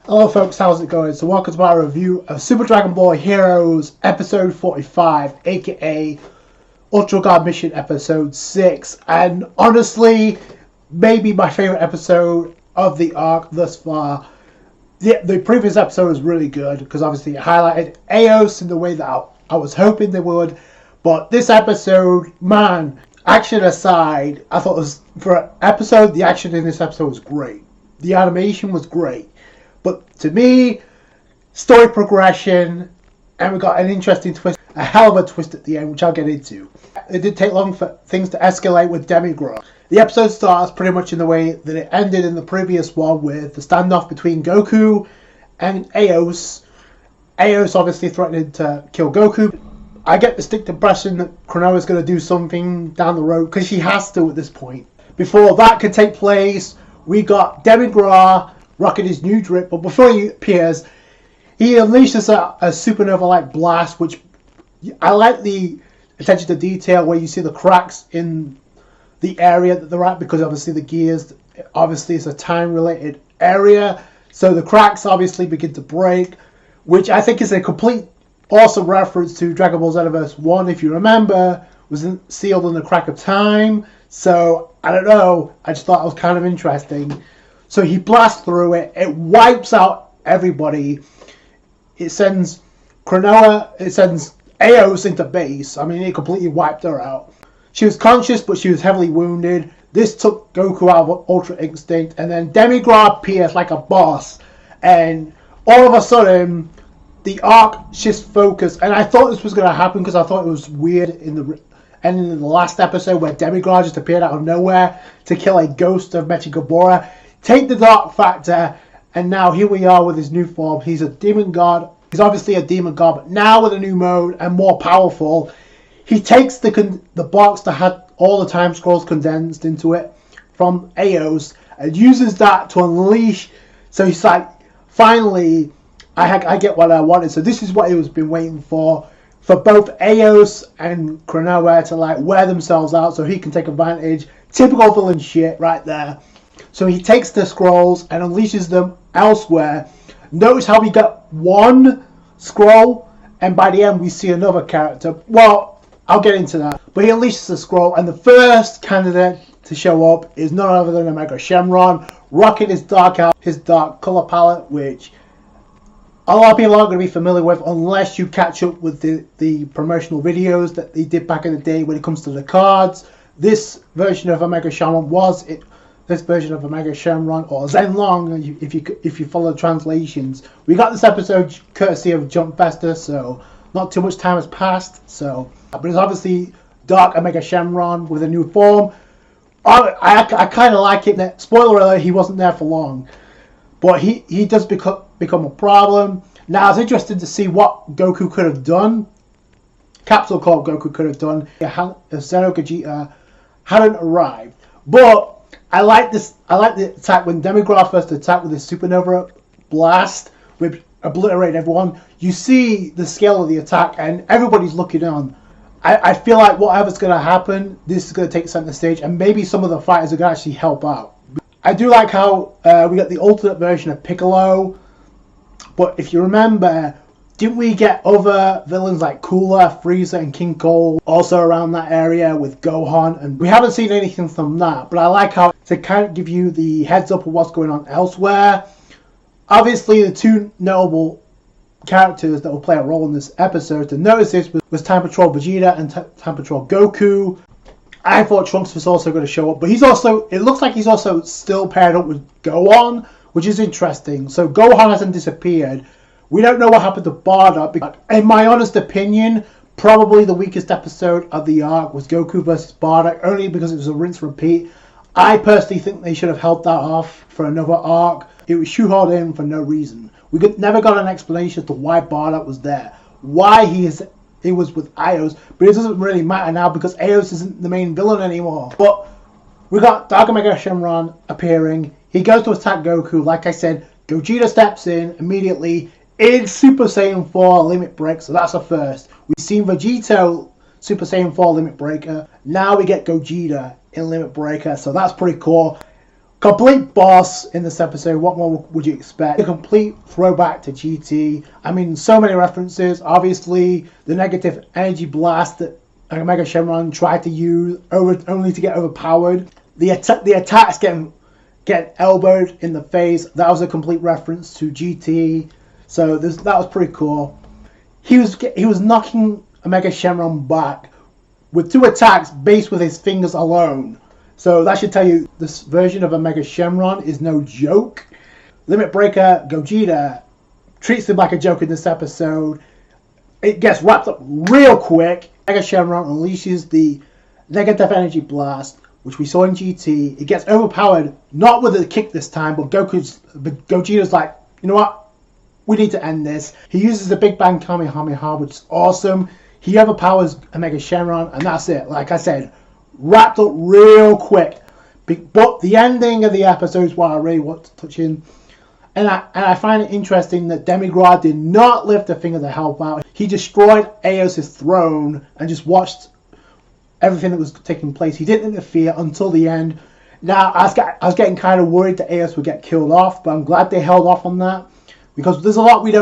Hello folks, how's it going? So welcome to my review of Super Dragon Ball Heroes episode 45, aka Ultra God Mission episode 6. And honestly, maybe my favorite episode of the arc thus far. The previous episode was really good because obviously it highlighted Aeos in the way that I was hoping they would. But this episode, man, action aside, I thought it was, for an episode, the action in this episode was great. The animation was great. But to me, story progression, and we got an interesting twist, a hell of a twist at the end, which I'll get into. It didn't take long for things to escalate with Demigod. The episode starts pretty much in the way that it ended in the previous one, with the standoff between Goku and Aeos. Aeos obviously threatening to kill Goku. I get the distinct impression that Kronoa's going to do something down the road, because she has to at this point. Before that could take place, we got Demigod rocking his new drip, but before he appears, he unleashes a supernova-like blast, which I like the attention to detail where you see the cracks in the area that they're at, because obviously the gears, obviously it's a time-related area, so the cracks obviously begin to break, which I think is a complete awesome reference to Dragon Ball Xenoverse 1, if you remember, was sealed in the crack of time. So I don't know, I just thought it was kind of interesting. So he blasts through it. It wipes out everybody. It sends Aeos into base. I mean, it completely wiped her out. She was conscious, but she was heavily wounded. This took Goku out of Ultra Instinct, and then Demigod appears like a boss. And all of a sudden, the arc shifts focus. And I thought this was going to happen because I thought it was weird in the ending of the last episode where Demigod just appeared out of nowhere to kill a ghost of Mechagabora. Take the dark factor, and now here we are with his new form. He's a demon god. He's obviously a demon god, but now with a new mode and more powerful. He takes the box that had all the time scrolls condensed into it from Aeos and uses that to unleash. So he's like, finally, I get what I wanted. So this is what he was been waiting for both Aeos and Kronoa to like wear themselves out so he can take advantage. Typical villain shit right there. So he takes the scrolls and unleashes them elsewhere. Notice how we got one scroll, and by the end we see another character. Well, I'll get into that. But he unleashes the scroll, and the first candidate to show up is none other than Omega Shenron, rocking his dark color palette, which a lot of people aren't going to be familiar with unless you catch up with the promotional videos that they did back in the day when it comes to the cards. This version of Omega Shenron this version of Omega Shenron, or Zenlong, if you follow the translations. We got this episode courtesy of Jump Festa, so not too much time has passed. But it's obviously Dark Omega Shenron with a new form. I kind of like it. Spoiler alert: he wasn't there for long, but he does become a problem. Now it's interesting to see what Goku could have done. Capsule Corp Goku could have done if Zeno Gogeta hadn't arrived, but I like the attack when Demigod first attacked with his supernova blast, which obliterated everyone. You see the scale of the attack, and everybody's looking on. I feel like whatever's going to happen, this is going to take center stage, and maybe some of the fighters are going to actually help out. I do like how we got the alternate version of Piccolo, but if you remember, didn't we get other villains like Cooler, Frieza, and King Cole also around that area with Gohan? And we haven't seen anything from that, but I like how to kind of give you the heads up of what's going on elsewhere. Obviously, the two notable characters that will play a role in this episode to notice this was Time Patrol Vegeta and Time Patrol Goku. I thought Trunks was also going to show up, but it looks like he's also still paired up with Gohan, which is interesting. So Gohan hasn't disappeared. We don't know what happened to Bardock. In my honest opinion, probably the weakest episode of the arc was Goku versus Bardock, only because it was a rinse repeat. I personally think they should have held that off for another arc. It was shoehorned in for no reason. Never got an explanation as to why Bardock was there, why he was with Aeos, but it doesn't really matter now because Aeos isn't the main villain anymore. But we got Dark Omega Shenron appearing. He goes to attack Goku. Like I said, Gogeta steps in immediately. It's Super Saiyan 4 Limit Break, so that's a first. We've seen Vegeta Super Saiyan 4 Limit Breaker. Now we get Gogeta in Limit Breaker, so that's pretty cool. Complete boss in this episode. What more would you expect? A complete throwback to GT. I mean, so many references. Obviously, the negative energy blast that Omega Shenron tried to use only to get overpowered. The attacks getting elbowed in the face. That was a complete reference to GT. So that was pretty cool. He was knocking Omega Shenron back with 2 attacks based with his fingers alone. So that should tell you this version of Omega Shenron is no joke. Limit Breaker Gogeta treats him like a joke in this episode. It gets wrapped up real quick. Omega Shenron unleashes the negative energy blast, which we saw in GT. It gets overpowered, not with a kick this time, but Gogeta's like, you know what? We need to end this. He uses the Big Bang Kamehameha, which is awesome. He overpowers Omega Shenron, and that's it. Like I said, wrapped up real quick. But the ending of the episode is what I really want to touch in. And I find it interesting that Demigra did not lift a finger to help out. He destroyed Aeos' throne and just watched everything that was taking place. He didn't interfere until the end. Now, I was getting kind of worried that Aeos would get killed off, but I'm glad they held off on that, because there's a lot we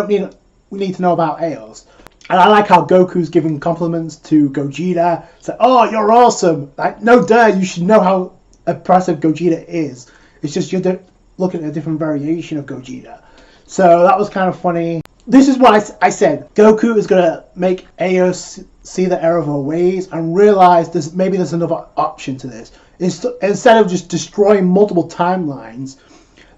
need to know about Aeos. And I like how Goku's giving compliments to Gogeta. It's like, oh, you're awesome. Like, no duh, you should know how impressive Gogeta is. It's just you're looking at a different variation of Gogeta. So that was kind of funny. This is what I said. Goku is going to make Aeos see the error of her ways and realize maybe there's another option to this. Instead of just destroying multiple timelines.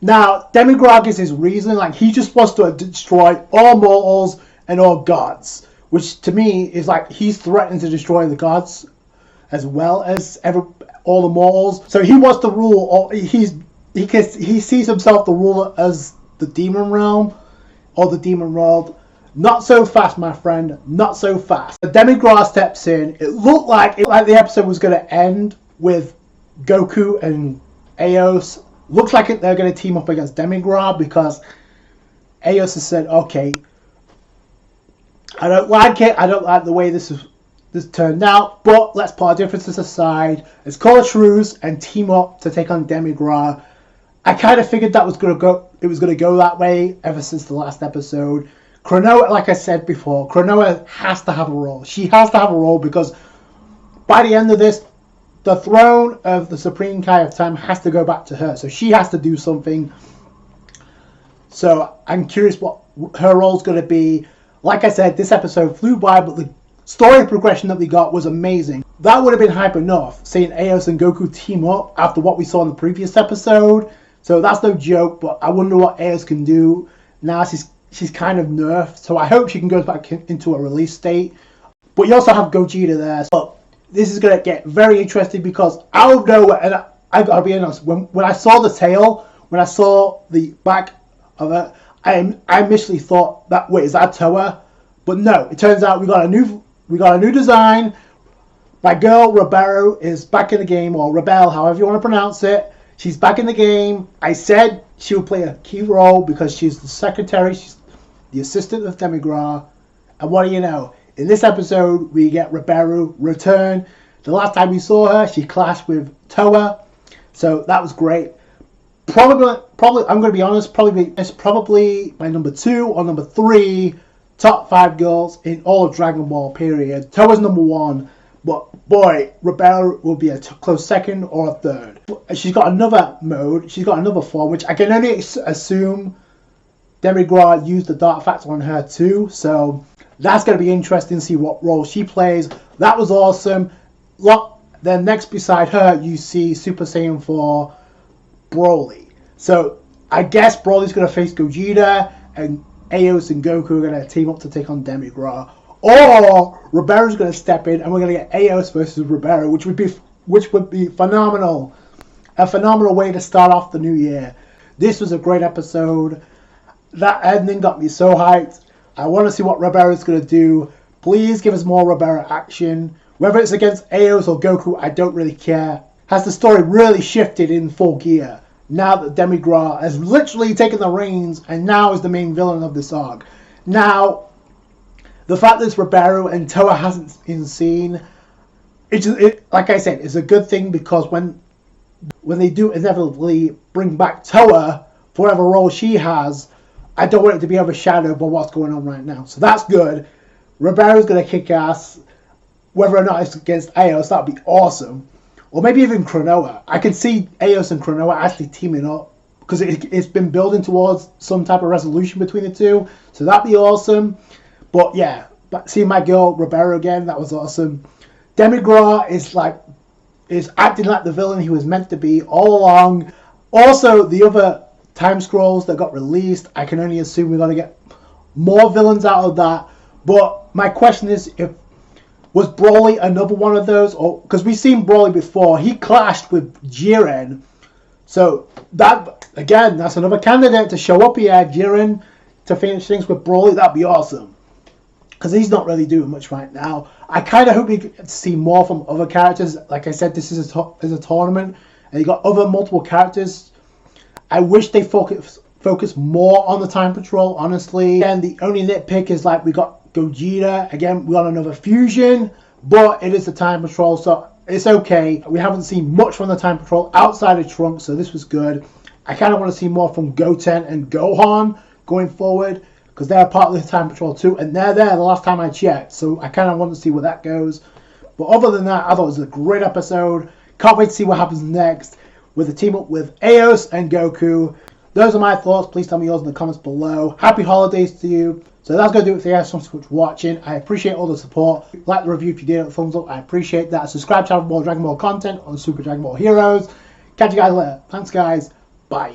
Now, Demigrog is his reason. Like, he just wants to destroy all mortals and all gods, which to me is like he's threatening to destroy the gods as well as all the mortals. So he wants to rule. Or he sees himself the ruler as the demon realm or the demon world. Not so fast, my friend. Not so fast. The Demigra steps in. It looked like the episode was going to end with Goku and Aeos. Looks like they're going to team up against Demigra because Aeos has said, okay, I don't like it. I don't like the way this turned out. But let's put our differences aside. Let's call a truce and team up to take on Demigra. I kind of figured that was going to go. It was going to go that way ever since the last episode. Cronoa, like I said before, Cronoa has to have a role. She has to have a role because by the end of this, the throne of the Supreme Kai of Time has to go back to her. So she has to do something. So I'm curious what her role's going to be. Like I said, this episode flew by, but the story progression that we got was amazing. That would have been hype enough, seeing Aeos and Goku team up after what we saw in the previous episode. So that's no joke, but I wonder what Aeos can do. Now she's kind of nerfed, so I hope she can go back into a release state. But you also have Gogeta there. So this is going to get very interesting because out of nowhere, and I gotta be honest, when I saw the tail, when I saw the back of it, I initially thought that, wait, is that Toa? But no, it turns out we got a new design. My girl Roberu is back in the game, or Rebel, however you want to pronounce it. She's back in the game. I said she would play a key role because she's the secretary, she's the assistant of Demigra. And what do you know? In this episode, we get Roberu return. The last time we saw her, she clashed with Toa. So that was great. Probably, I'm going to be honest, it's probably my number 2 or number 3 top 5 girls in all of Dragon Ball, period. Toa's number 1, but boy, Roberu will be a close second or a third. She's got another mode, she's got another form, which I can only assume Demigra used the Dark Factor on her too, so that's going to be interesting to see what role she plays. That was awesome. Then next beside her, you see Super Saiyan 4 Broly. So I guess Broly's going to face Gogeta, and Aeos and Goku are going to team up to take on Demigra. Or Roberu's going to step in, and we're going to get Aeos versus Roberu, which would be phenomenal. A phenomenal way to start off the new year. This was a great episode. That ending got me so hyped. I want to see what Roberu's going to do. Please give us more Roberu action. Whether it's against Aeos or Goku, I don't really care. Has the story really shifted in full gear now that Demigra has literally taken the reins and now is the main villain of this arc? Now, the fact that it's Roberu and Toa hasn't been seen, like I said, it's a good thing because when when they do inevitably bring back Toa for whatever role she has, I don't want it to be overshadowed by what's going on right now. So that's good. Roberu's going to kick ass. Whether or not it's against Aeos, that would be awesome. Or maybe even Cronoa. I can see Aeos and Cronoa actually teaming up, because it's been building towards some type of resolution between the two. So that'd be awesome. But yeah, seeing my girl Roberu again, that was awesome. Demigra is acting like the villain he was meant to be all along. Also, the other time scrolls that got released, I can only assume we're going to get more villains out of that. But my question is, was Broly another one of those? Or because we've seen Broly before, he clashed with Jiren. So that, again, that's another candidate to show up here, Jiren, to finish things with Broly. That'd be awesome, because he's not really doing much right now. I kind of hope we get to see more from other characters. Like I said, this is a tournament, and you got other multiple characters. I wish they focus more on the Time Patrol, honestly. And the only nitpick is, like, we got Gogeta. Again, we got another fusion, but it is the Time Patrol, so it's okay. We haven't seen much from the Time Patrol outside of Trunks, so this was good. I kind of want to see more from Goten and Gohan going forward, because they're part of the Time Patrol too, and they're there the last time I checked, so I kind of want to see where that goes. But other than that, I thought it was a great episode. Can't wait to see what happens next with the team up with Aeos and Goku. Those are my thoughts. Please tell me yours in the comments below. Happy holidays to you. So that's going to do it for you. Thanks so much for watching. I appreciate all the support. Like the review if you did, thumbs up. I appreciate that. Subscribe to have more Dragon Ball content on Super Dragon Ball Heroes. Catch you guys later. Thanks, guys. Bye.